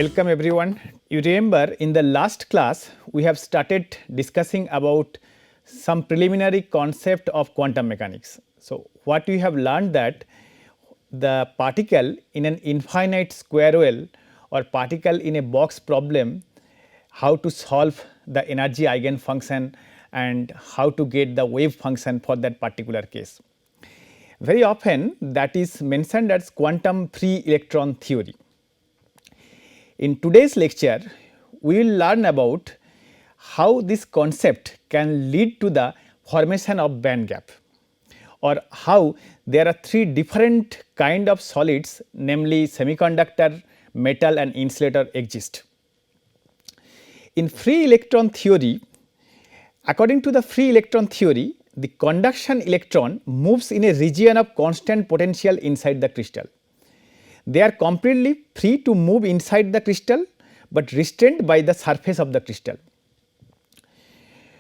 Welcome everyone. You remember in the last class we have started discussing about some preliminary concept of quantum mechanics. So, what we have learned that the particle in an infinite square well or particle in a box problem, how to solve the energy eigenfunction and how to get the wave function for that particular case. Very often that is mentioned as quantum free electron theory. In today's lecture, we will learn about how this concept can lead to the formation of band gap, or how there are three different kind of solids, namely semiconductor, metal and insulator exist. In free electron theory, according to the free electron theory, the conduction electron moves in a region of constant potential inside the crystal. They are completely free to move inside the crystal, but restrained by the surface of the crystal.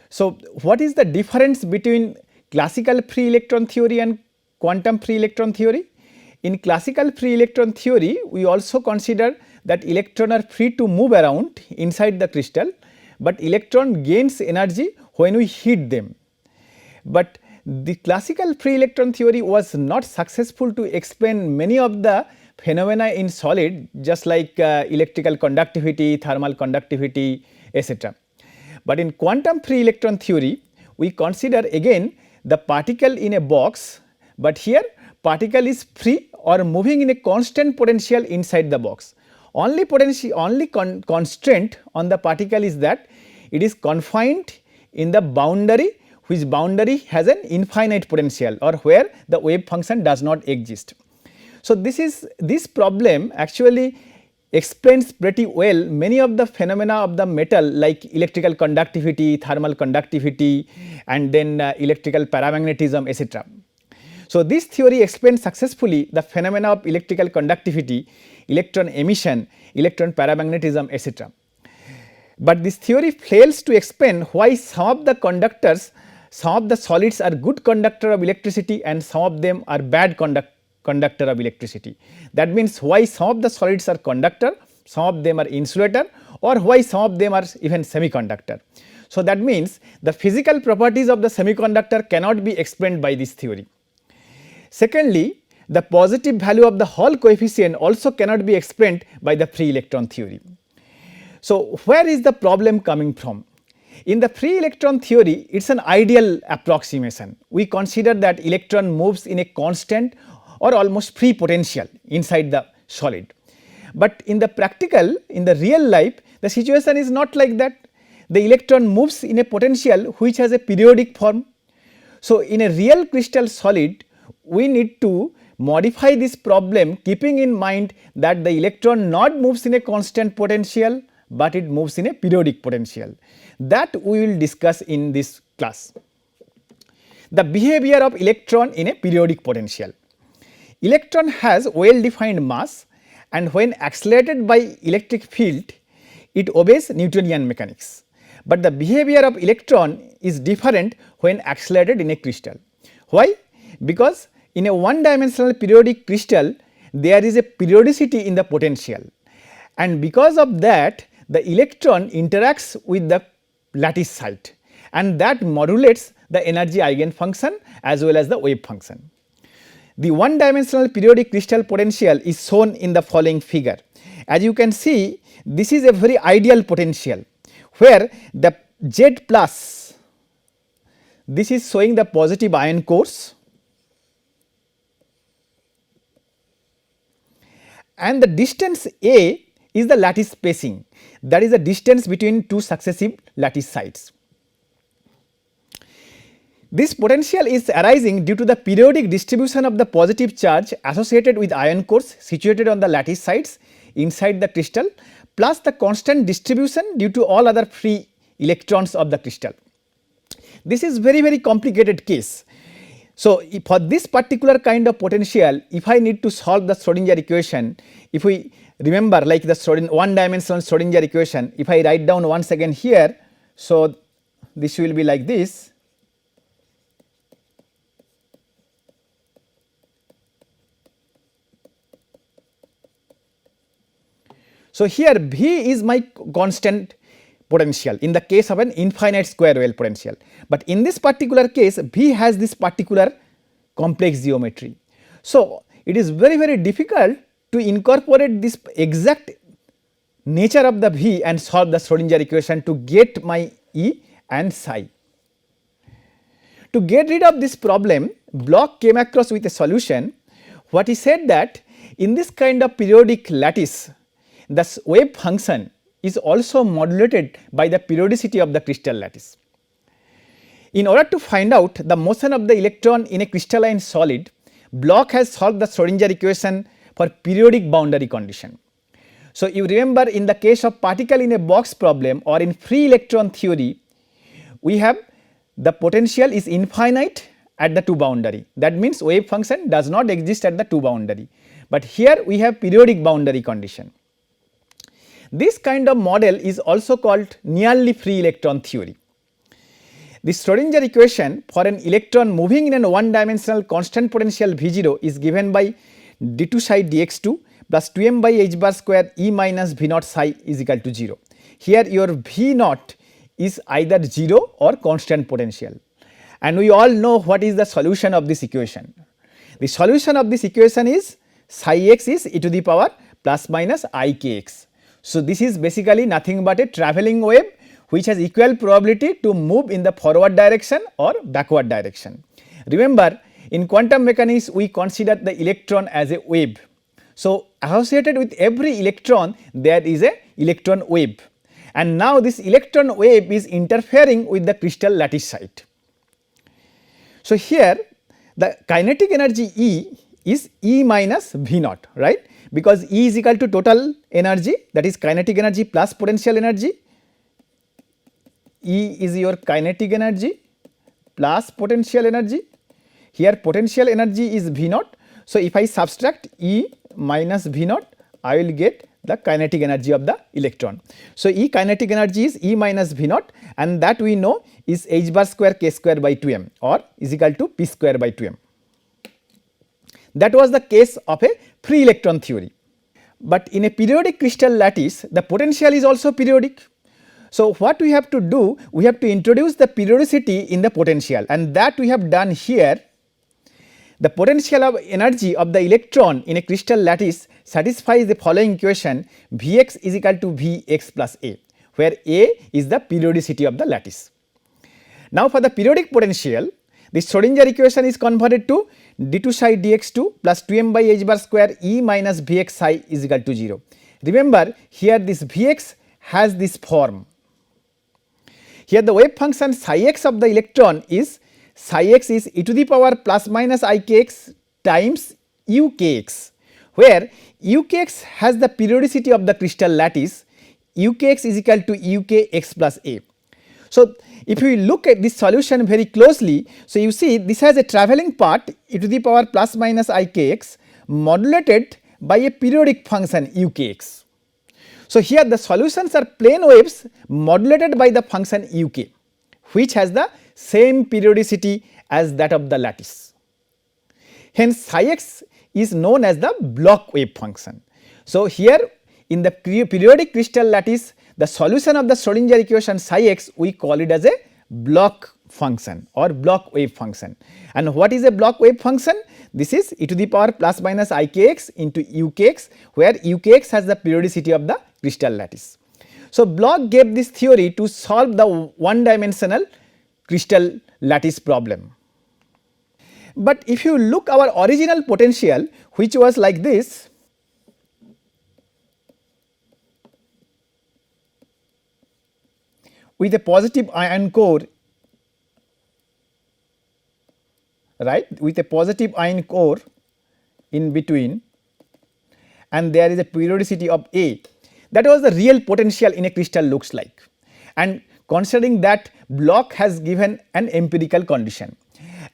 So, what is the difference between classical free electron theory and quantum free electron theory? In classical free electron theory, we also consider that electrons are free to move around inside the crystal, but electron gains energy when we heat them. But the classical free electron theory was not successful to explain many of the phenomena in solid, just like electrical conductivity, thermal conductivity, etc. But in quantum free electron theory, we consider again the particle in a box, but here particle is free or moving in a constant potential inside the box. Only constraint on the particle is that it is confined in the boundary, which boundary has an infinite potential or where the wave function does not exist. So, this problem actually explains pretty well many of the phenomena of the metal, like electrical conductivity, thermal conductivity and then electrical paramagnetism, etc. So, this theory explains successfully the phenomena of electrical conductivity, electron emission, electron paramagnetism, etc. But this theory fails to explain why some of the conductors, some of the solids are good conductor of electricity and some of them are bad conductor of electricity. That means why some of the solids are conductor, some of them are insulator, or why some of them are even semiconductor. So, that means the physical properties of the semiconductor cannot be explained by this theory. Secondly, the positive value of the Hall coefficient also cannot be explained by the free electron theory. So, where is the problem coming from? In the free electron theory, it is an ideal approximation. We consider that electron moves in a constant or almost free potential inside the solid. But in the practical, in the real life, the situation is not like that. The electron moves in a potential which has a periodic form. So, in a real crystal solid, we need to modify this problem keeping in mind that the electron not moves in a constant potential, but it moves in a periodic potential. That we will discuss in this class. The behavior of electron in a periodic potential. Electron has well defined mass, and when accelerated by electric field, it obeys Newtonian mechanics. But the behavior of electron is different when accelerated in a crystal. Why? Because in a one dimensional periodic crystal, there is a periodicity in the potential, and because of that the electron interacts with the lattice site, and that modulates the energy eigenfunction as well as the wave function. The one dimensional periodic crystal potential is shown in the following figure. As you can see, this is a very ideal potential where the Z plus, this is showing the positive ion cores, and the distance A is the lattice spacing, that is the distance between two successive lattice sites. This potential is arising due to the periodic distribution of the positive charge associated with ion cores situated on the lattice sites inside the crystal, plus the constant distribution due to all other free electrons of the crystal. This is very complicated case. So, for this particular kind of potential, if I need to solve the Schrodinger equation, if we remember like the one dimensional Schrodinger equation, if I write down once again here, so this will be like this. So, here V is my constant potential in the case of an infinite square wave potential, but in this particular case V has this particular complex geometry. So, it is very difficult to incorporate this exact nature of the V and solve the Schrodinger equation to get my E and psi. To get rid of this problem, Bloch came across with a solution. What he said that in this kind of periodic lattice, the wave function is also modulated by the periodicity of the crystal lattice. In order to find out the motion of the electron in a crystalline solid, Bloch has solved the Schrodinger equation for periodic boundary condition. So, you remember in the case of particle in a box problem or in free electron theory, we have the potential is infinite at the 2 boundary. That means, wave function does not exist at the 2 boundary, but here we have periodic boundary condition. This kind of model is also called nearly free electron theory. The Schrodinger equation for an electron moving in a one dimensional constant potential V0 is given by d2 psi dx2 plus 2m by h bar square E minus V naught psi is equal to 0. Here your V naught is either 0 or constant potential, and we all know what is the solution of this equation. The solution of this equation is psi x is e to the power plus minus I k x. So, this is basically nothing but a travelling wave which has equal probability to move in the forward direction or backward direction. Remember, in quantum mechanics we consider the electron as a wave. So, associated with every electron there is a electron wave, and now this electron wave is interfering with the crystal lattice site. So, here the kinetic energy E is E minus V naught, right, because E is equal to total energy, that is kinetic energy plus potential energy. E is your kinetic energy plus potential energy. Here potential energy is V naught. So, if I subtract E minus V naught, I will get the kinetic energy of the electron. So, E kinetic energy is E minus V naught, and that we know is h bar square k square by 2m or is equal to p square by 2m. That was the case of a free electron theory. But in a periodic crystal lattice, the potential is also periodic. So, what we have to do? We have to introduce the periodicity in the potential, and that we have done here. The potential of energy of the electron in a crystal lattice satisfies the following equation: Vx is equal to Vx plus A, where A is the periodicity of the lattice. Now, for the periodic potential, the Schrodinger equation is converted to d2 psi dx2 plus 2m by h bar square E minus Vx psi is equal to 0. Remember, here this Vx has this form. Here the wave function psi x of the electron is psi x is e to the power plus minus I k x times u k x, where u k x has the periodicity of the crystal lattice. U k x is equal to u k x plus A. So, if you look at this solution very closely, so you see this has a travelling part e to the power plus minus I k x modulated by a periodic function u k x. So, here the solutions are plane waves modulated by the function u k, which has the same periodicity as that of the lattice. Hence, psi x is known as the Bloch wave function. So, here in the periodic crystal lattice, the solution of the Schrodinger equation psi x we call it as a Bloch function or Bloch wave function. And what is a Bloch wave function? This is e to the power plus minus I k x into u k x, where u k x has the periodicity of the crystal lattice. So, Bloch gave this theory to solve the one dimensional crystal lattice problem. But if you look our original potential, which was like this, with a positive ion core, right, with a positive ion core in between, and there is a periodicity of A. That was the real potential in a crystal looks like, and considering that Bloch has given an empirical condition.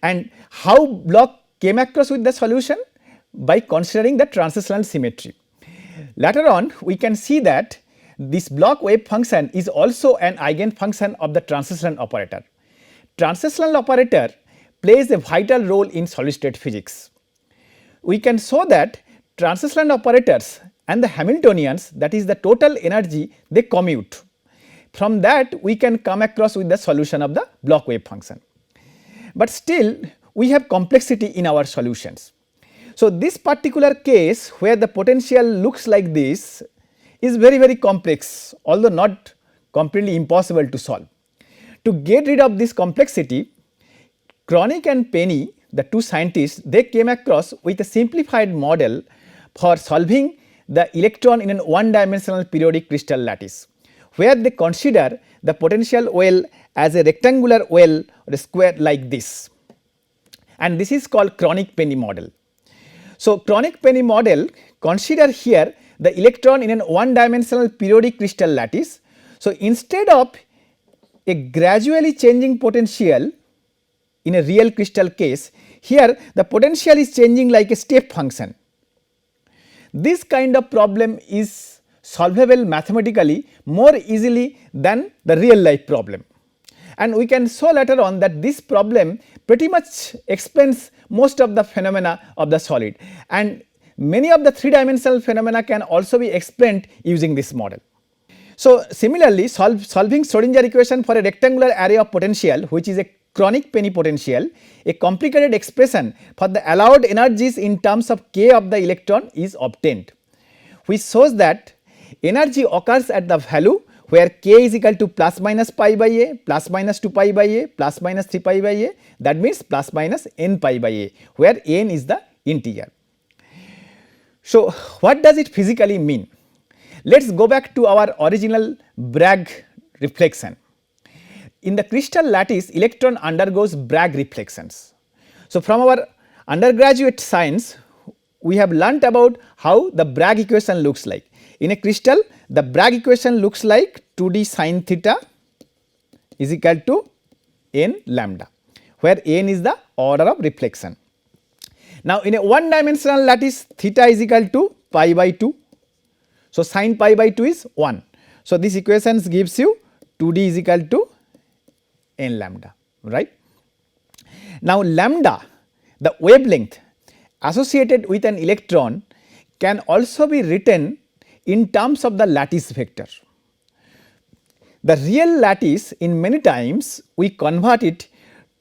And how Bloch came across with the solution? By considering the transitional symmetry. Later on we can see that this Bloch wave function is also an eigenfunction of the transitional operator. Transitional operator plays a vital role in solid state physics. We can show that transitional operators and the Hamiltonians, that is the total energy, they commute. From that we can come across with the solution of the block wave function. But still we have complexity in our solutions. So, this particular case where the potential looks like this is very complex, although not completely impossible to solve. To get rid of this complexity, Cronich and Penny, the two scientists, they came across with a simplified model for solving the electron in a one dimensional periodic crystal lattice, where they consider the potential well as a rectangular well or a square like this, and this is called Cronich-Penny model. So, Cronich-Penny model consider here the electron in a one dimensional periodic crystal lattice. So, instead of a gradually changing potential in a real crystal case, here the potential is changing like a step function. This kind of problem is solvable mathematically more easily than the real life problem, and we can show later on that this problem pretty much explains most of the phenomena of the solid, and many of the three dimensional phenomena can also be explained using this model. So, similarly solving Schrodinger equation for a rectangular array of potential, which is a Cronich-Penny potential, a complicated expression for the allowed energies in terms of k of the electron is obtained, which shows that energy occurs at the value where k is equal to plus minus pi by a, plus minus 2 pi by a, plus minus 3 pi by a, that means plus minus n pi by a, where n is the integer. So, what does it physically mean? Let us go back to our original Bragg reflection. In the crystal lattice, electron undergoes Bragg reflections. So, from our undergraduate science, we have learnt about how the Bragg equation looks like. In a crystal, the Bragg equation looks like 2d sin theta is equal to n lambda, where n is the order of reflection. Now, in a one dimensional lattice, theta is equal to pi by 2. So, sin pi by 2 is 1. So, this equation gives you 2d is equal to n lambda, right. Now, lambda, the wavelength associated with an electron, can also be written in terms of the lattice vector. The real lattice, in many times we convert it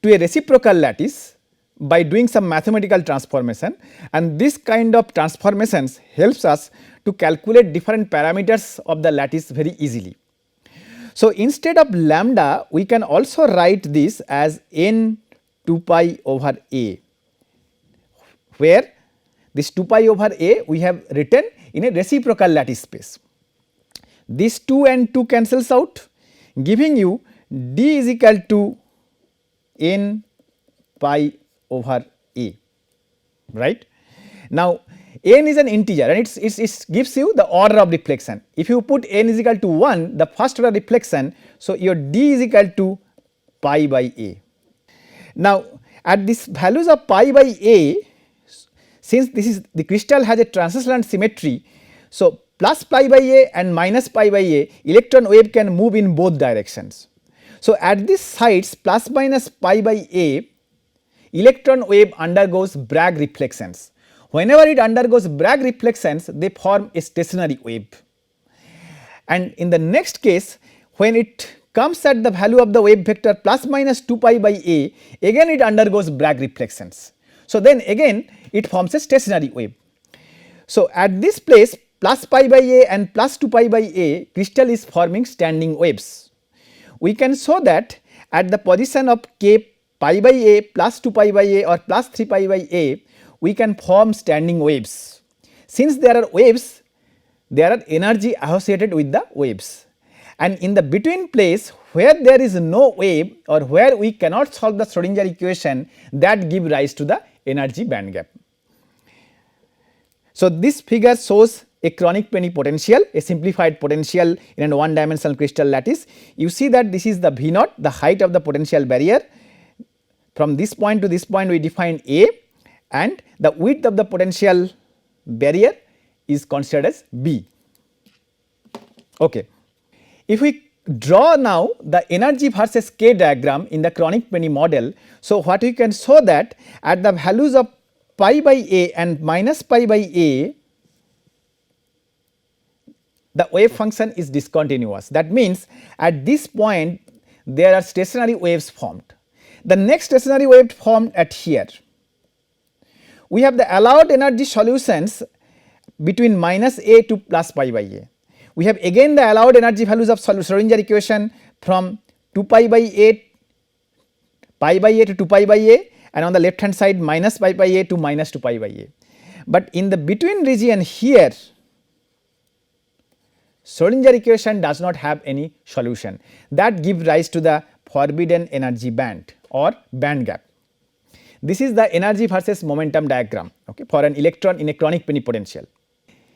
to a reciprocal lattice by doing some mathematical transformation, and this kind of transformations helps us to calculate different parameters of the lattice very easily. So, instead of lambda, we can also write this as n 2 pi over a, where this 2 pi over a we have written in a reciprocal lattice space. This 2 and 2 cancels out, giving you d is equal to n pi over a, right. Now, n is an integer and it gives you the order of reflection. If you put n is equal to 1, the first order reflection, so your d is equal to pi by a. Now, at these values of pi by a, since this is the crystal has a translucent symmetry, so plus pi by a and minus pi by a, electron wave can move in both directions. So, at these sites plus minus pi by a, electron wave undergoes Bragg reflections. Whenever it undergoes Bragg reflections, they form a stationary wave, and in the next case, when it comes at the value of the wave vector plus minus 2 pi by a, again it undergoes Bragg reflections. So, then again it forms a stationary wave. So, at this place plus pi by a and plus 2 pi by a, crystal is forming standing waves. We can show that at the position of k pi by a plus 2 pi by a or plus 3 pi by a, we can form standing waves. Since there are waves, there are energy associated with the waves, and in the between place where there is no wave or where we cannot solve the Schrodinger equation, that give rise to the energy band gap. So, this figure shows a Cronich-Penny potential, a simplified potential in a one dimensional crystal lattice. You see that this is the V naught, the height of the potential barrier. From this point to this point we define A, and the width of the potential barrier is considered as B. Okay. If we draw now the energy versus k diagram in the Cronich-Penny model, so what we can show that at the values of pi by a and minus pi by a, the wave function is discontinuous. That means at this point there are stationary waves formed. The next stationary wave formed at here. We have the allowed energy solutions between minus a to plus pi by a. We have again the allowed energy values of Schrodinger equation from 2 pi by a to 2 pi by a, and on the left hand side minus pi by a to minus 2 pi by a. But in the between region here, Schrodinger equation does not have any solution. That gives rise to the forbidden energy band or band gap. This is the energy versus momentum diagram, okay, for an electron in a chronic plenipotential.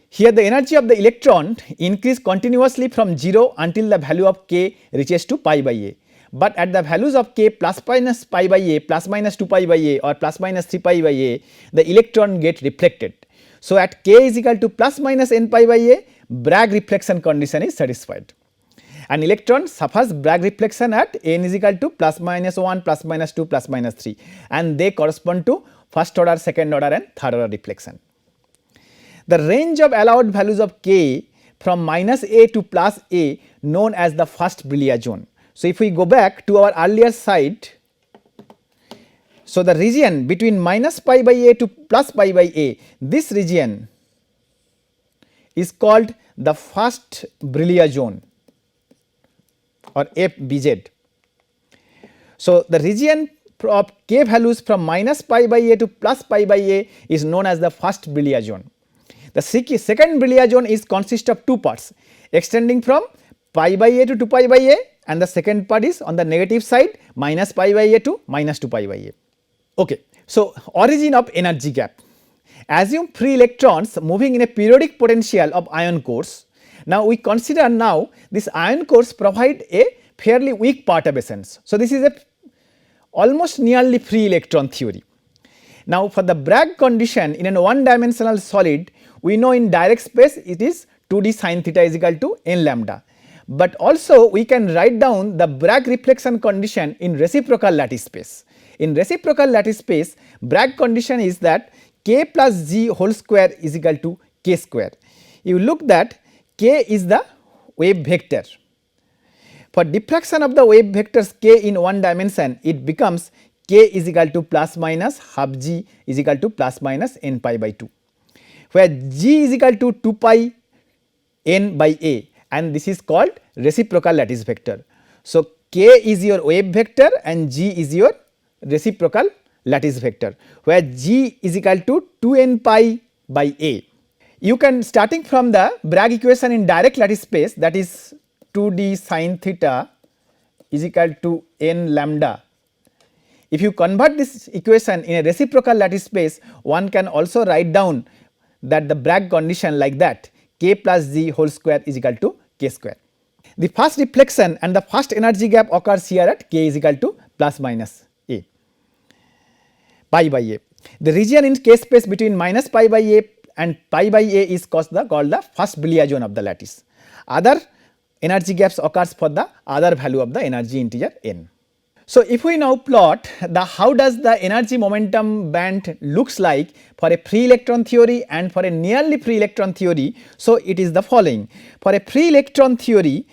Here the energy of the electron increase continuously from 0 until the value of k reaches to pi by a. But at the values of k plus minus pi by a, plus minus 2 pi by a or plus minus 3 pi by a, the electron get reflected. So at k is equal to plus minus n pi by a, Bragg reflection condition is satisfied. An electron suffers Bragg reflection at n is equal to plus minus 1, plus minus 2, plus minus 3, and they correspond to first order, second order and third order reflection. The range of allowed values of k from minus a to plus a known as the first Brillouin zone. So, if we go back to our earlier slide, so the region between minus pi by a to plus pi by a, this region is called the first Brillouin zone or FBZ. So, the region of k values from minus pi by a to plus pi by a is known as the first Brillouin zone. The second Brillouin zone is consist of two parts extending from pi by a to 2 pi by a, and the second part is on the negative side minus pi by a to minus 2 pi by a. Okay. So, origin of energy gap. Assume free electrons moving in a periodic potential of ion cores. Now, we consider now this ion cores provide a fairly weak perturbations. So, this is a almost nearly free electron theory. Now, for the Bragg condition in a one dimensional solid, we know in direct space it is 2d sin theta is equal to n lambda. But also we can write down the Bragg reflection condition in reciprocal lattice space. In reciprocal lattice space, Bragg condition is that k plus g whole square is equal to k square. You look that k is the wave vector. For diffraction of the wave vectors k in one dimension, it becomes k is equal to plus minus half g is equal to plus minus n pi by 2, where g is equal to 2 pi n by a, and this is called reciprocal lattice vector. So, k is your wave vector and g is your reciprocal lattice vector, where g is equal to 2 n pi by a. You can, starting from the Bragg equation in direct lattice space, that is 2d sin theta is equal to n lambda. If you convert this equation in a reciprocal lattice space, one can also write down that the Bragg condition like that, k plus g whole square is equal to k square. The first reflection and the first energy gap occurs here at k is equal to plus minus a, pi by a. The region in k space between minus pi by a and pi by a is called the first Brillouin zone of the lattice. Other energy gaps occurs for the other value of the energy integer n. So, if we now plot the how does the energy momentum band looks like for a free electron theory and for a nearly free electron theory, so it is the following. For a free electron theory,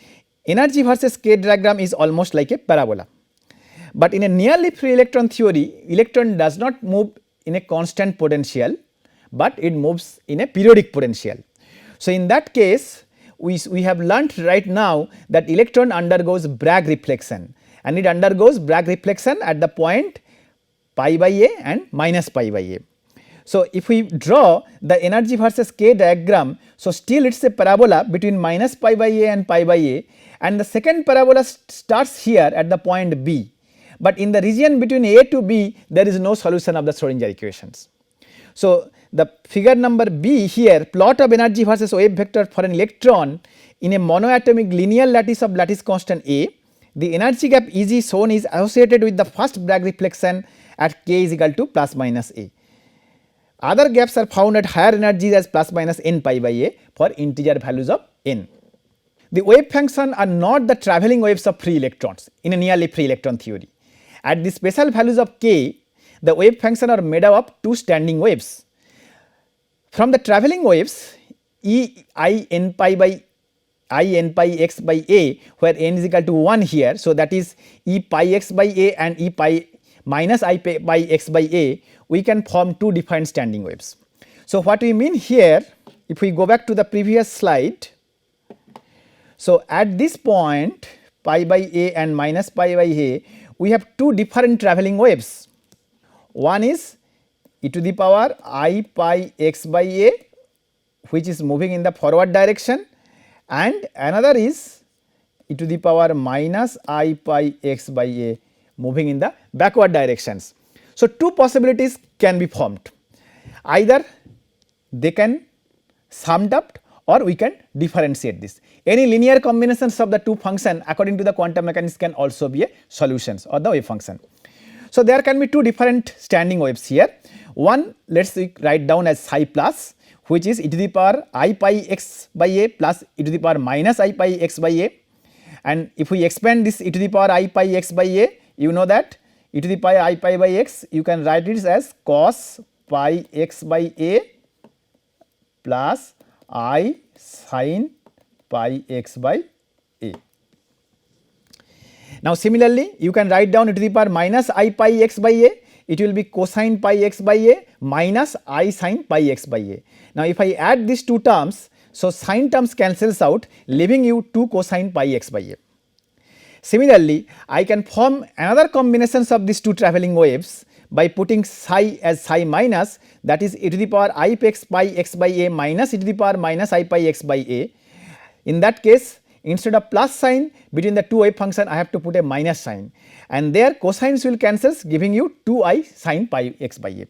energy versus k diagram is almost like a parabola. But in a nearly free electron theory, electron does not move in a constant potential, but it moves in a periodic potential. So, in that case, we have learnt right now that electron undergoes Bragg reflection, and it undergoes Bragg reflection at the point pi by a and minus pi by a. So, if we draw the energy versus k diagram, so still it is a parabola between minus pi by a and pi by a, and the second parabola starts here at the point b, but in the region between a to b there is no solution of the Schrodinger equations. So, the figure number b here, plot of energy versus wave vector for an electron in a monoatomic linear lattice of lattice constant a. The energy gap Eg shown is associated with the first Bragg reflection at k is equal to plus minus a. Other gaps are found at higher energies as plus minus n pi by a for integer values of n. The wave function are not the travelling waves of free electrons in a nearly free electron theory. At the special values of k, the wave function are made up of two standing waves. From the travelling waves, E I n pi by I n pi x by a, where n is equal to 1 here. So, that is E pi x by a and E pi minus I pi x by a, we can form two different standing waves. So, what we mean here, if we go back to the previous slide, so at this point pi by a and minus pi by a, we have two different travelling waves. One is e to the power I pi x by a, which is moving in the forward direction, and another is e to the power minus I pi x by a, moving in the backward directions. So, two possibilities can be formed, either they can summed up or we can differentiate this. Any linear combinations of the two function according to the quantum mechanics can also be a solutions or the wave function. So, there can be two different standing waves here. One, let us write down as psi plus, which is e to the power I pi x by a plus e to the power minus I pi x by a, and if we expand this e to the power I pi x by a, you know that e to the power I pi by x, you can write it as cos pi x by a plus I sin pi x by a. Now, similarly, you can write down e to the power minus I pi x by a, it will be cosine pi x by a minus I sin pi x by a. Now, if I add these two terms, so sin terms cancels out, leaving you 2 cosine pi x by a. Similarly, I can form another combinations of these two travelling waves by putting psi as psi minus, that is e to the power I x pi x by a minus e to the power minus I pi x by a. In that case, instead of plus sign between the two wave function, I have to put a minus sign, and there cosines will cancel, giving you 2I sin pi x by a.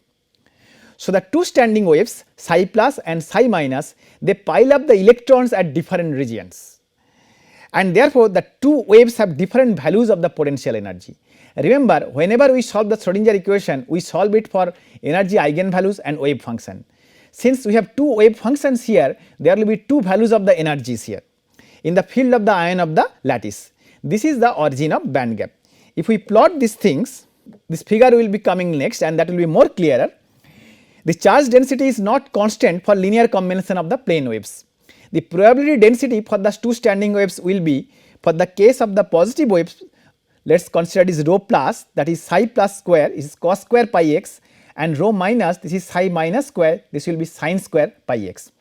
So, the two standing waves psi plus and psi minus, they pile up the electrons at different regions, and therefore, the two waves have different values of the potential energy. Remember, whenever we solve the Schrodinger equation, we solve it for energy eigenvalues and wave function. Since we have two wave functions here, there will be two values of the energies here in the field of the ion of the lattice. This is the origin of band gap. If we plot these things, this figure will be coming next, and that will be more clearer. The charge density is not constant for linear combination of the plane waves. The probability density for the two standing waves will be, for the case of the positive waves, let us consider this rho plus, that is psi plus square is cos square pi x, and rho minus, this is psi minus square, this will be sin square pi x.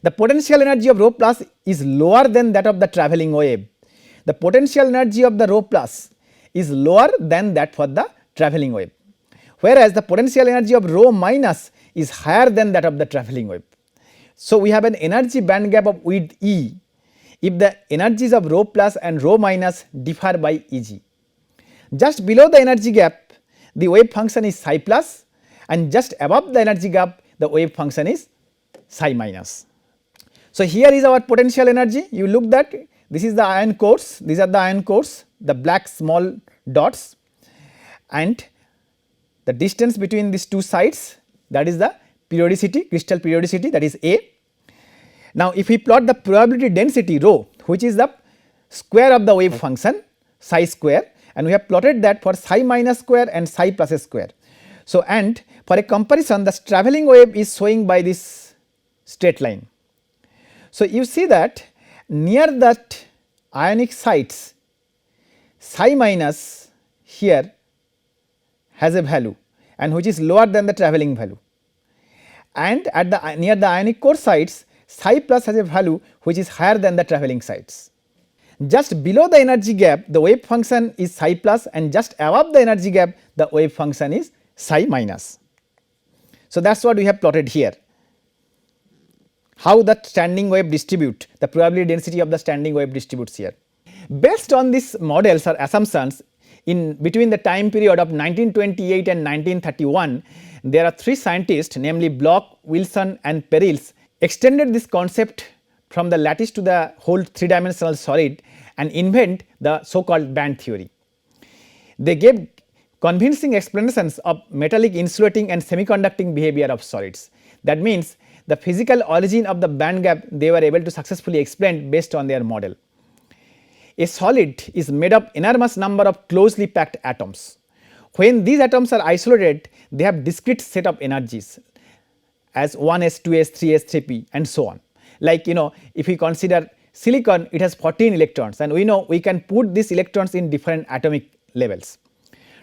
The potential energy of rho plus is lower than that of the travelling wave. The potential energy of the rho plus is lower than that for the travelling wave, whereas the potential energy of rho minus is higher than that of the travelling wave. So, we have an energy band gap of width E if the energies of rho plus and rho minus differ by Eg. Just below the energy gap, the wave function is psi plus, and just above the energy gap, the wave function is psi minus. So, here is our potential energy. You look that this is the ion cores, these are the ion cores, the black small dots, and the distance between these two sides, that is the periodicity, crystal periodicity, that is A. Now, if we plot the probability density rho, which is the square of the wave function psi square, and we have plotted that for psi minus square and psi plus square. So, and for a comparison, the travelling wave is showing by this straight line. So, you see that near that ionic sites, psi minus here has a value, and which is lower than the travelling value, and at the near the ionic core sites, psi plus has a value which is higher than the travelling sites. Just below the energy gap, the wave function is psi plus, and just above the energy gap, the wave function is psi minus. So, that is what we have plotted here, how the standing wave distribute, the probability density of the standing wave distributes here. Based on these models or assumptions, in between the time period of 1928 and 1931, there are three scientists, namely Bloch, Wilson and Perils, extended this concept from the lattice to the whole three-dimensional solid and invent the so called band theory. They gave convincing explanations of metallic insulating and semiconducting behavior of solids. That means, the physical origin of the band gap they were able to successfully explain based on their model. A solid is made of enormous number of closely packed atoms. When these atoms are isolated, they have discrete set of energies as 1s, 2s, 3s, 3p and so on. Like if we consider silicon, it has 14 electrons, and we know we can put these electrons in different atomic levels.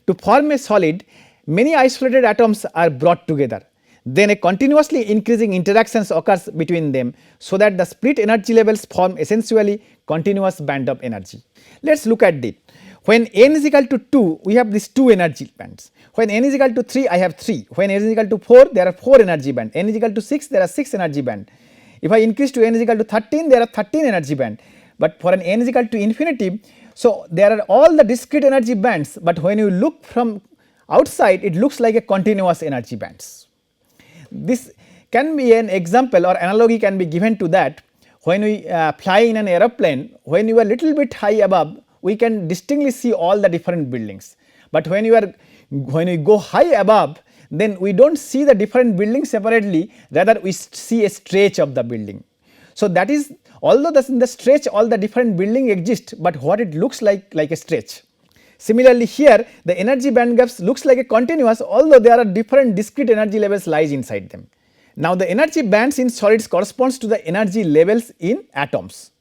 To form a solid, many isolated atoms are brought together. Then a continuously increasing interactions occurs between them, so that the split energy levels form essentially continuous band of energy. Let us look at it. When n is equal to 2, we have these 2 energy bands. When n is equal to 3, I have 3. When n is equal to 4, there are 4 energy bands. N is equal to 6, there are 6 energy bands. If I increase to n is equal to 13, there are 13 energy bands. But for an n is equal to infinity, so there are all the discrete energy bands, but when you look from outside, it looks like a continuous energy bands. This can be an example or analogy can be given to that. When we fly in an aeroplane, when you are little bit high above, we can distinctly see all the different buildings. But when we go high above, then we do not see the different buildings separately, rather we see a stretch of the building. So that is, although in the stretch all the different building exist, but what it looks like a stretch. Similarly here the energy band gaps looks like a continuous, although there are different discrete energy levels lies inside them. Now the energy bands in solids corresponds to the energy levels in atoms.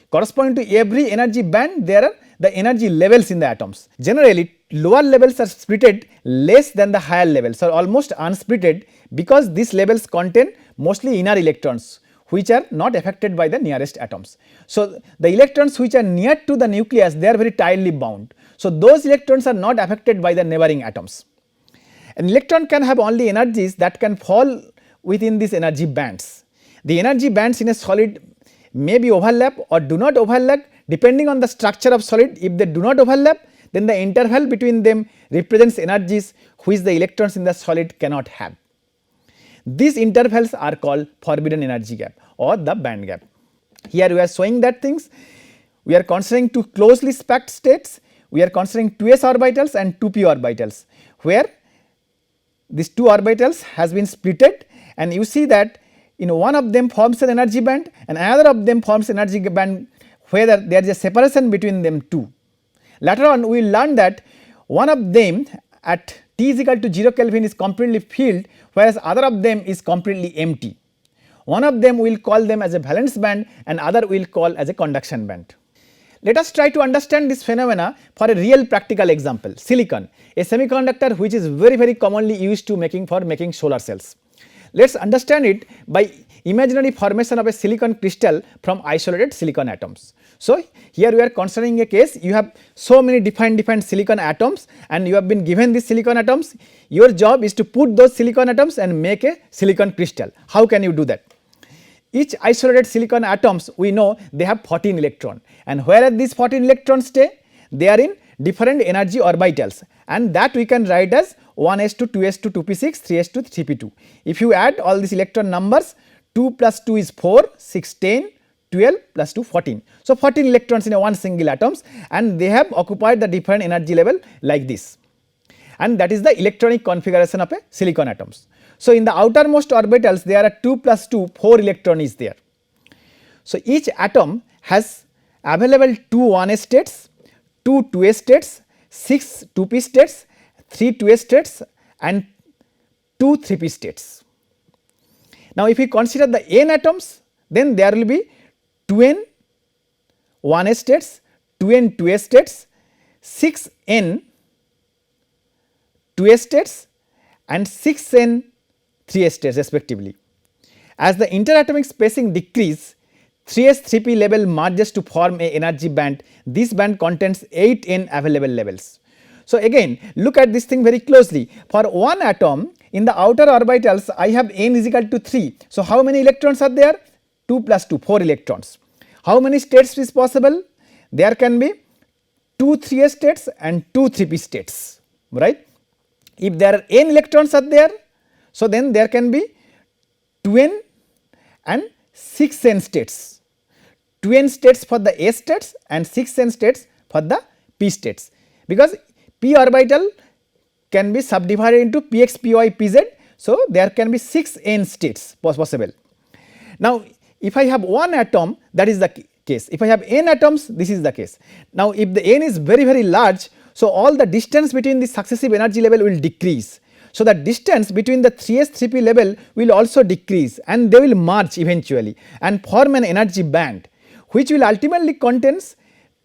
Corresponding to every energy band, there are the energy levels in the atoms. Generally lower levels are splitted less than the higher levels, or almost unsplitted, because these levels contain mostly inner electrons which are not affected by the nearest atoms. So the electrons which are near to the nucleus, they are very tightly bound. So those electrons are not affected by the neighboring atoms. An electron can have only energies that can fall within these energy bands. The energy bands in a solid may be overlap or do not overlap depending on the structure of solid. If they do not overlap, then the interval between them represents energies which the electrons in the solid cannot have. These intervals are called forbidden energy gap or the band gap. Here we are showing that things. We are considering two closely packed states. We are considering 2s orbitals and 2p orbitals, where these 2 orbitals has been splitted, and you see that one of them forms an energy band and another of them forms energy band, whether there is a separation between them two. Later on we will learn that one of them at T is equal to 0 Kelvin is completely filled, whereas other of them is completely empty. One of them we will call them as a valence band and other we will call as a conduction band. Let us try to understand this phenomena for a real practical example. Silicon, a semiconductor which is very commonly used to making solar cells. Let us understand it by imaginary formation of a silicon crystal from isolated silicon atoms. So here we are considering a case, you have so many defined silicon atoms and you have been given these silicon atoms. Your job is to put those silicon atoms and make a silicon crystal. How can you do that? Each isolated silicon atoms, we know they have 14 electrons, and whereas these 14 electrons stay, they are in different energy orbitals, and that we can write as 1s to 2s to 2p6, 3s to 3p2. If you add all these electron numbers, 2 plus 2 is 4, 6, 10, 12 plus 2 14. So 14 electrons in a one single atoms, and they have occupied the different energy level like this, and that is the electronic configuration of a silicon atoms. So in the outermost orbitals there are 2 plus 2, 4 electron is there. So each atom has available 2 1s states, 2 2s states, 6 2p states, 3 2s states and 2 3p states. Now if we consider the n atoms, then there will be 2n 1s states, 2n 2s states, 6n 2s states and 6n 3s states respectively. As the interatomic spacing decrease, 3s 3p level merges to form a energy band. This band contains 8n available levels. So again look at this thing very closely. For one atom in the outer orbitals I have n is equal to 3. So how many electrons are there? 2 plus 2, 4 electrons. How many states is possible? There can be 2 3s states and 2 3p states, right? If there are n electrons are there, so then there can be 2n and 6n states, 2n states for the s states and 6n states for the p states, because p orbital can be subdivided into px, py, pz. So there can be 6n states possible. Now if I have one atom, that is the case. If I have n atoms, this is the case. Now if the n is very large, so all the distance between the successive energy level will decrease. So the distance between the 3s 3p level will also decrease and they will merge eventually and form an energy band. which will ultimately contains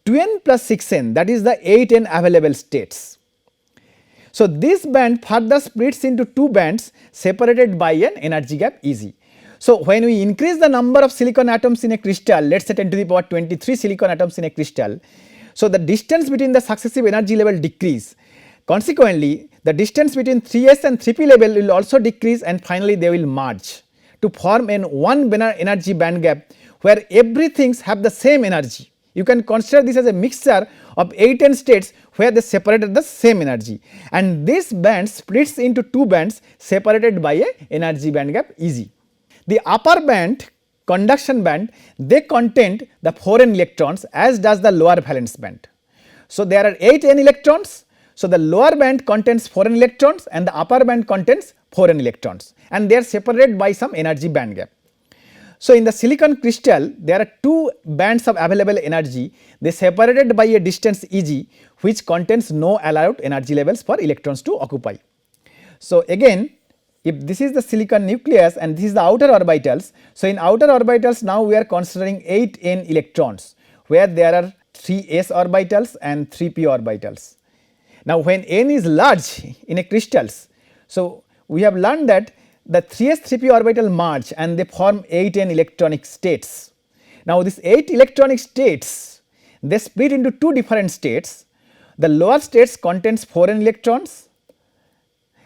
2n plus 6n, that is the 8n available states. So, this band further splits into two bands separated by an energy gap Eg. So, when we increase the number of silicon atoms in a crystal, let us say 10 to the power 23 silicon atoms in a crystal, so the distance between the successive energy level decrease. Consequently, the distance between 3s and 3p level will also decrease, and finally they will merge to form an one energy band gap where everything have the same energy. You can consider this as a mixture of 8n states where they separated the same energy, and this band splits into two bands separated by a energy band gap Eg. The upper band, conduction band, they contain the 4n electrons as does the lower valence band. So, there are 8n electrons. So, the lower band contains 4n electrons and the upper band contains 4n electrons, and they are separated by some energy band gap. So, in the silicon crystal there are two bands of available energy, they separated by a distance Eg which contains no allowed energy levels for electrons to occupy. So, again, if this is the silicon nucleus and this is the outer orbitals, so in outer orbitals now we are considering 8n electrons where there are 3s orbitals and 3p orbitals. Now, when n is large in a crystals, so we have learned that the 3s 3p orbital merge and they form 8n electronic states. Now, these 8 electronic states, they split into two different states. The lower states contains 4n electrons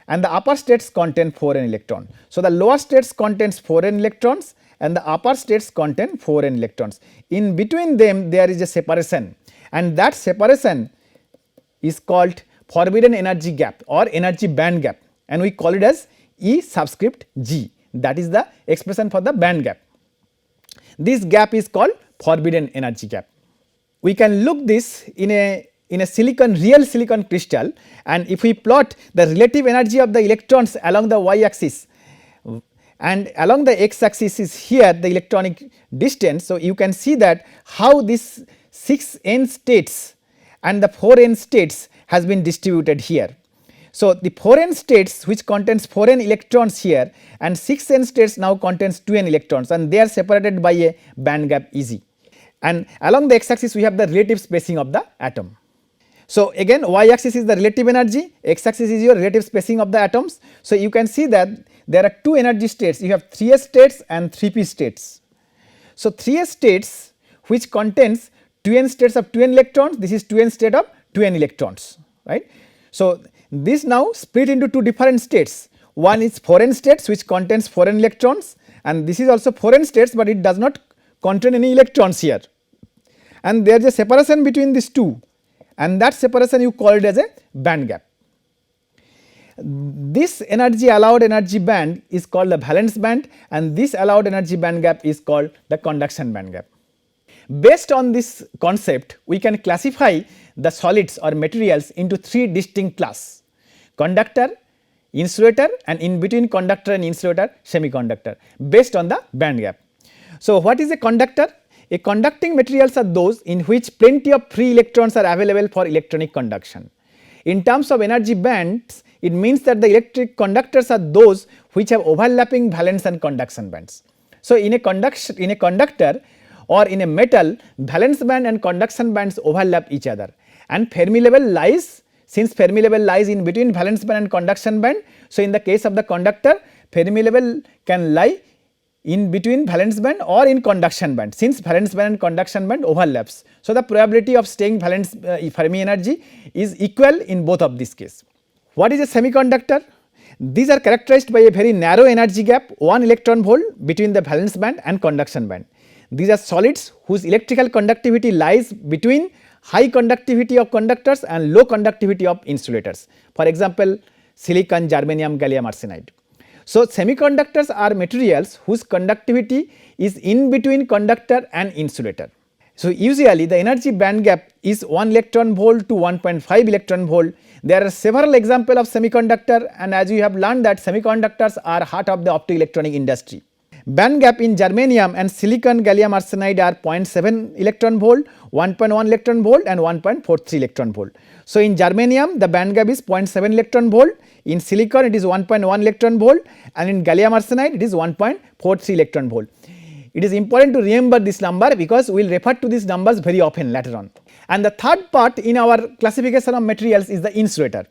and the upper states contain 4n electron. So, the lower states contains 4n electrons and the upper states contain 4n electrons. In between them there is a separation, and that separation is called forbidden energy gap or energy band gap, and we call it as E subscript G, that is the expression for the band gap. This gap is called forbidden energy gap. We can look this in a silicon, real silicon crystal, and if we plot the relative energy of the electrons along the y axis and along the x axis is here the electronic distance. So, you can see that how this 6n states and the 4n states has been distributed here. So, the 4n states which contains 4n electrons here and 6n states now contains 2n electrons, and they are separated by a band gap Eg, and along the x axis we have the relative spacing of the atom. So, again y axis is the relative energy, x axis is your relative spacing of the atoms. So, you can see that there are two energy states, you have 3s states and 3p states. So, 3s states which contains 2n states of 2n electrons, this is 2n state of 2n electrons, right. So, this now split into two different states, one is 4n states which contains 4n electrons, and this is also 4n states, but it does not contain any electrons here, and there is a separation between these two, and that separation you call it as a band gap. This energy allowed energy band is called the valence band, and this allowed energy band gap is called the conduction band gap. Based on this concept, we can classify the solids or materials into three distinct classes: conductor, insulator, and in between conductor and insulator, semiconductor, based on the band gap. So, what is a conductor? A conducting materials are those in which plenty of free electrons are available for electronic conduction. In terms of energy bands, it means that the electric conductors are those which have overlapping valence and conduction bands. So, in a conductor or in a metal, valence band and conduction bands overlap each other, and Fermi level lies, since Fermi level lies in between valence band and conduction band. So, in the case of the conductor, Fermi level can lie in between valence band or in conduction band, since valence band and conduction band overlaps. So, the probability of staying valence Fermi energy is equal in both of these cases. What is a semiconductor? These are characterized by a very narrow energy gap, 1 electron volt between the valence band and conduction band. These are solids whose electrical conductivity lies between high conductivity of conductors and low conductivity of insulators, for example silicon, germanium, gallium arsenide. So, semiconductors are materials whose conductivity is in between conductor and insulator. So, usually the energy band gap is 1 electron volt to 1.5 electron volt. There are several examples of semiconductor, and as you have learned that semiconductors are heart of the optoelectronic industry. Band gap in germanium and silicon gallium arsenide are 0.7 electron volt, 1.1 electron volt and 1.43 electron volt. So, in germanium the band gap is 0.7 electron volt, in silicon it is 1.1 electron volt, and in gallium arsenide it is 1.43 electron volt. It is important to remember this number because we will refer to these numbers very often later on. And the third part in our classification of materials is the insulator.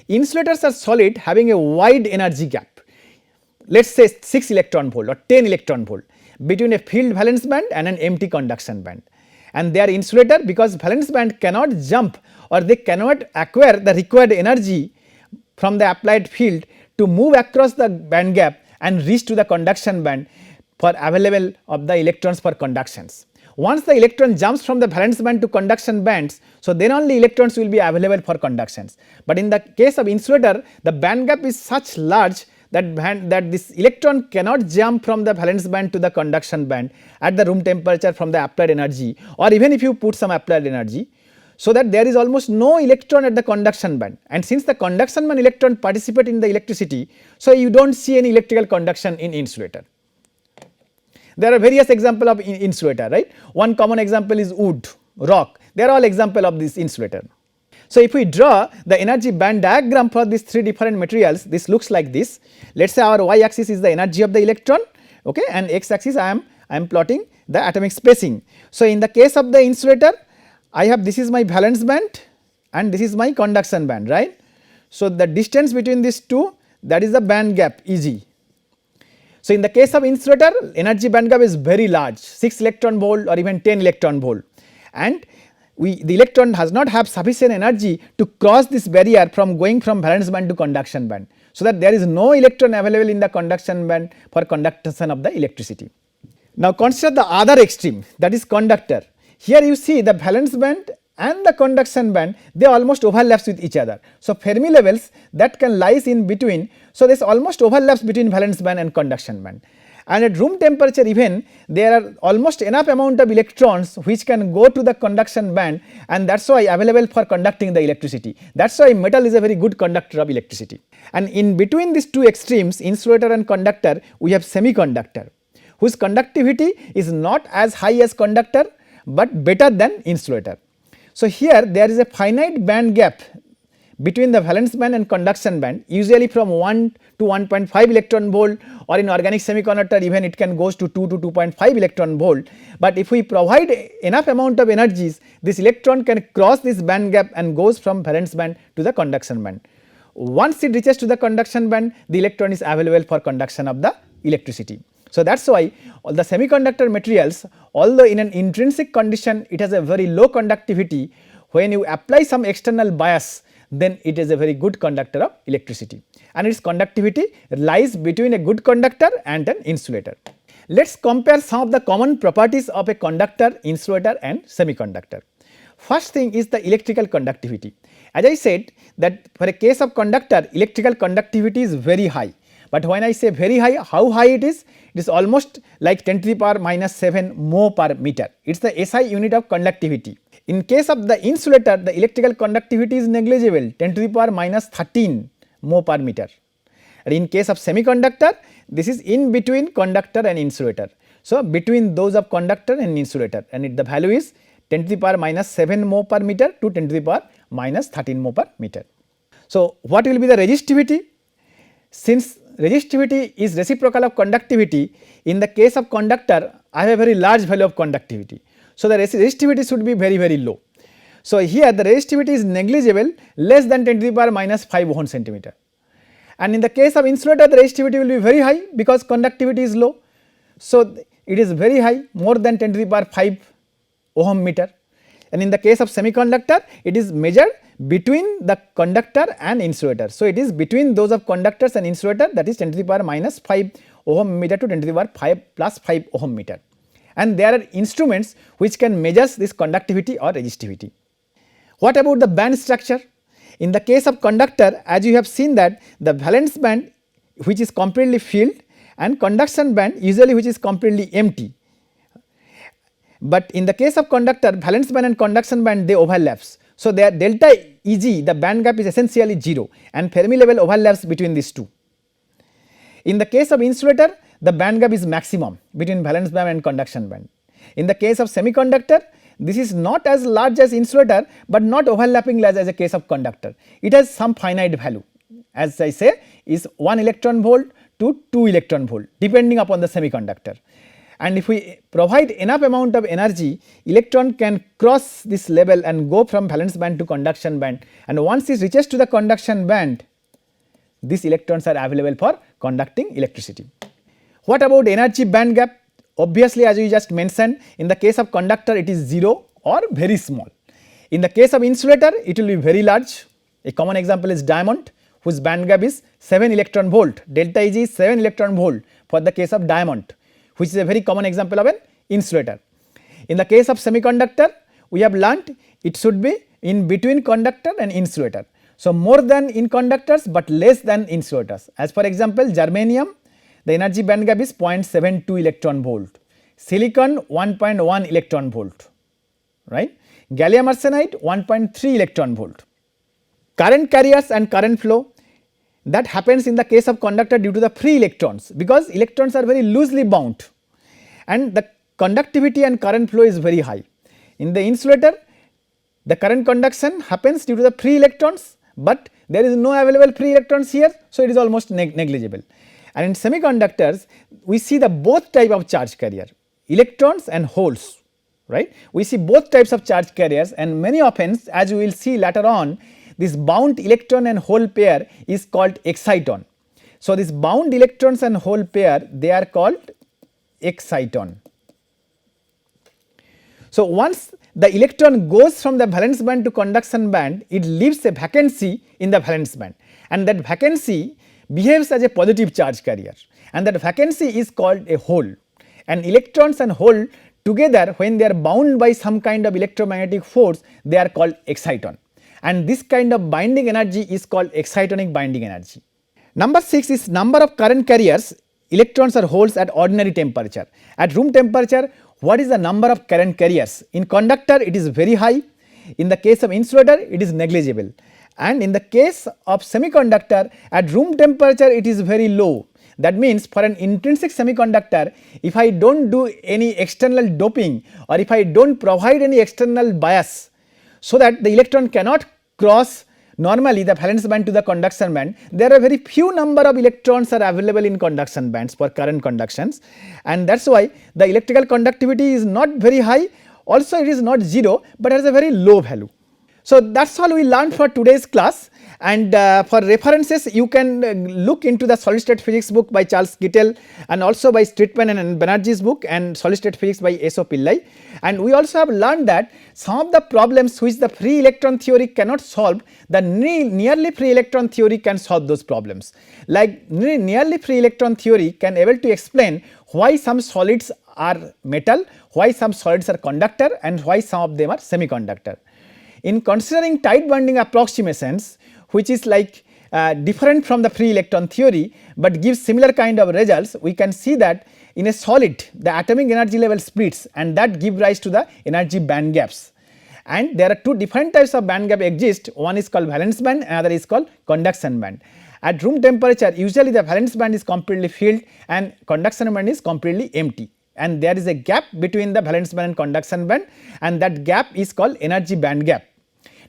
Insulators are solid having a wide energy gap, let us say 6 electron volt or 10 electron volt between a filled valence band and an empty conduction band, and they are insulator because valence band cannot jump or they cannot acquire the required energy from the applied field to move across the band gap and reach to the conduction band for available of the electrons for conductions. Once the electron jumps from the valence band to conduction bands, so then only electrons will be available for conductions. But in the case of insulator, the band gap is such large that this electron cannot jump from the valence band to the conduction band at the room temperature from the applied energy, or even if you put some applied energy, so that there is almost no electron at the conduction band, and since the conduction band electron participate in the electricity, so you do not see any electrical conduction in insulator. There are various examples of insulator, right. One common example is wood, rock, they are all example of this insulator. So, if we draw the energy band diagram for these 3 different materials, this looks like this. Let us say our y axis is the energy of the electron, okay, and x axis I am plotting the atomic spacing. So, in the case of the insulator, I have this is my valence band and this is my conduction band, right. So, the distance between these two, that is the band gap Eg. So, in the case of insulator, energy band gap is very large, 6 electron volt or even 10 electron volt, and the electron does not have sufficient energy to cross this barrier from going from valence band to conduction band. So, that there is no electron available in the conduction band for conduction of the electricity. Now, consider the other extreme, that is conductor. Here you see the valence band and the conduction band, they almost overlaps with each other. So, Fermi levels that can lies in between. So, this almost overlaps between valence band and conduction band, and at room temperature even there are almost enough amount of electrons which can go to the conduction band, and that is why available for conducting the electricity. That is why metal is a very good conductor of electricity. And in between these two extremes, insulator and conductor, we have semiconductor whose conductivity is not as high as conductor, but better than insulator. So, here there is a finite band gap between the valence band and conduction band, usually from 1 to 1.5 electron volt, or in organic semiconductor even it can goes to 2 to 2.5 electron volt. But if we provide enough amount of energies, this electron can cross this band gap and goes from valence band to the conduction band. Once it reaches to the conduction band, the electron is available for conduction of the electricity. So, that is why all the semiconductor materials, although in an intrinsic condition it has a very low conductivity, when you apply some external bias, then it is a very good conductor of electricity, and its conductivity lies between a good conductor and an insulator. Let us compare some of the common properties of a conductor, insulator and semiconductor. First thing is the electrical conductivity. As I said that for a case of conductor, electrical conductivity is very high, but when I say very high, how high it is? It is almost like 10 to the power minus 7 mho per meter. It is the SI unit of conductivity. In case of the insulator, the electrical conductivity is negligible, 10 to the power minus 13 mho per meter. And in case of semiconductor, this is in between conductor and insulator. So, between those of conductor and insulator, and the value is 10 to the power minus 7 mho per meter to 10 to the power minus 13 mho per meter. So, what will be the resistivity? Since resistivity is reciprocal of conductivity, in the case of conductor I have a very large value of conductivity. So, the resistivity should be very, very low. So, here the resistivity is negligible, less than 10 to the power minus 5 ohm centimeter, and in the case of insulator the resistivity will be very high because conductivity is low. So, it is very high, more than 10 to the power 5 ohm meter, and in the case of semiconductor it is measured between the conductor and insulator. So, it is between those of conductors and insulator, that is 10 to the power minus 5 ohm meter to 10 to the power 5 plus 5 ohm meter, and there are instruments which can measure this conductivity or resistivity. What about the band structure? In the case of conductor, as you have seen that the valence band which is completely filled and conduction band usually which is completely empty. But in the case of conductor, valence band and conduction band they overlaps. So, their delta Eg, the band gap is essentially 0 and Fermi level overlaps between these two. In the case of insulator, the band gap is maximum between valence band and conduction band. In the case of semiconductor, this is not as large as insulator, but not overlapping large as a case of conductor. It has some finite value, as I say, is 1 electron volt to 2 electron volt depending upon the semiconductor. and if we provide enough amount of energy, electron can cross this level and go from valence band to conduction band, and once it reaches to the conduction band, these electrons are available for conducting electricity. What about energy band gap? Obviously, as we just mentioned, in the case of conductor it is 0 or very small. In the case of insulator it will be very large. A common example is diamond, whose band gap is 7 electron volt, delta Eg is 7 electron volt for the case of diamond, which is a very common example of an insulator. In the case of semiconductor, we have learnt it should be in between conductor and insulator. So, more than in conductors but less than insulators. As for example, germanium, the energy band gap is 0.72 electron volt, silicon 1.1 electron volt, right. Gallium arsenide 1.3 electron volt. Current carriers and current flow, that happens in the case of conductor due to the free electrons, because electrons are very loosely bound and the conductivity and current flow is very high. In the insulator, the current conduction happens due to the free electrons, but there is no available free electrons here, so it is almost negligible. And in semiconductors, we see the both type of charge carrier, electrons and holes, right. We see both types of charge carriers, and many often, as we will see later on, this bound electron and hole pair is called exciton. So, this bound electrons and hole pair, they are called exciton. So, once the electron goes from the valence band to conduction band, it leaves a vacancy in the valence band, and that vacancy behaves as a positive charge carrier, and that vacancy is called a hole. And electrons and hole together, when they are bound by some kind of electromagnetic force, they are called exciton, and this kind of binding energy is called excitonic binding energy. Number 6 is number of current carriers, electrons or holes at ordinary temperature. At room temperature, what is the number of current carriers? In conductor it is very high, in the case of insulator it is negligible, and in the case of semiconductor at room temperature it is very low. That means, for an intrinsic semiconductor, if I do not do any external doping or if I do not provide any external bias, so that the electron cannot cross normally the valence band to the conduction band, there are very few number of electrons are available in conduction bands for current conductions, and that is why the electrical conductivity is not very high, also it is not 0, but has a very low value. So, that is all we learned for today's class, and for references you can look into the solid state physics book by Charles Kittel, and also by Streetman and Banerjee's book, and solid state physics by S.O. Pillai. And we also have learned that some of the problems which the free electron theory cannot solve, the nearly free electron theory can solve those problems. Like nearly free electron theory can able to explain why some solids are metal, why some solids are conductor, and why some of them are semiconductor. In considering tight bonding approximations, which is like different from the free electron theory, but gives similar kind of results, we can see that in a solid the atomic energy level splits, and that give rise to the energy band gaps. And there are two different types of band gap exist, one is called valence band, another is called conduction band. At room temperature usually the valence band is completely filled and conduction band is completely empty, and there is a gap between the valence band and conduction band, and that gap is called energy band gap.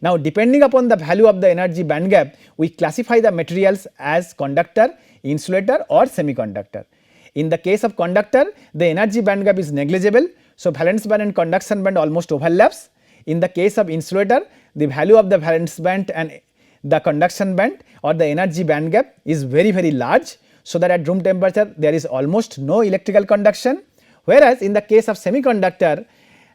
Now, depending upon the value of the energy band gap, we classify the materials as conductor, insulator or semiconductor. In the case of conductor, the energy band gap is negligible, so valence band and conduction band almost overlaps. In the case of insulator, the value of the valence band and the conduction band or the energy band gap is very large, so that at room temperature there is almost no electrical conduction, whereas in the case of semiconductor,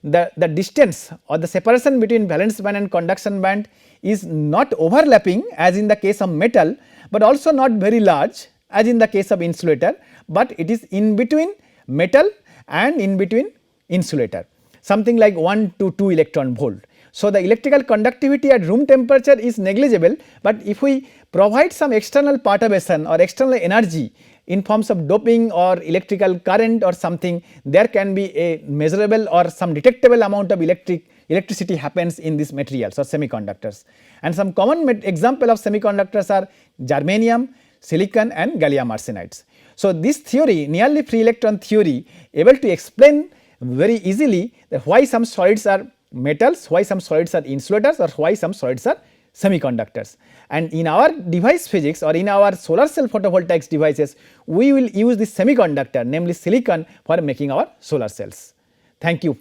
the distance or the separation between valence band and conduction band is not overlapping as in the case of metal, but also not very large as in the case of insulator, but it is in between metal and in between insulator, something like 1 to 2 electron volt. So, the electrical conductivity at room temperature is negligible, but if we provide some external perturbation or external energy in forms of doping or electrical current or something, there can be a measurable or some detectable amount of electricity happens in these materials or semiconductors. And some common example of semiconductors are germanium, silicon and gallium arsenides. So, this theory, nearly free electron theory, able to explain very easily that why some solids are metals, why some solids are insulators or why some solids are semiconductors, and in our device physics or in our solar cell photovoltaics devices, we will use this semiconductor, namely silicon, for making our solar cells. Thank you.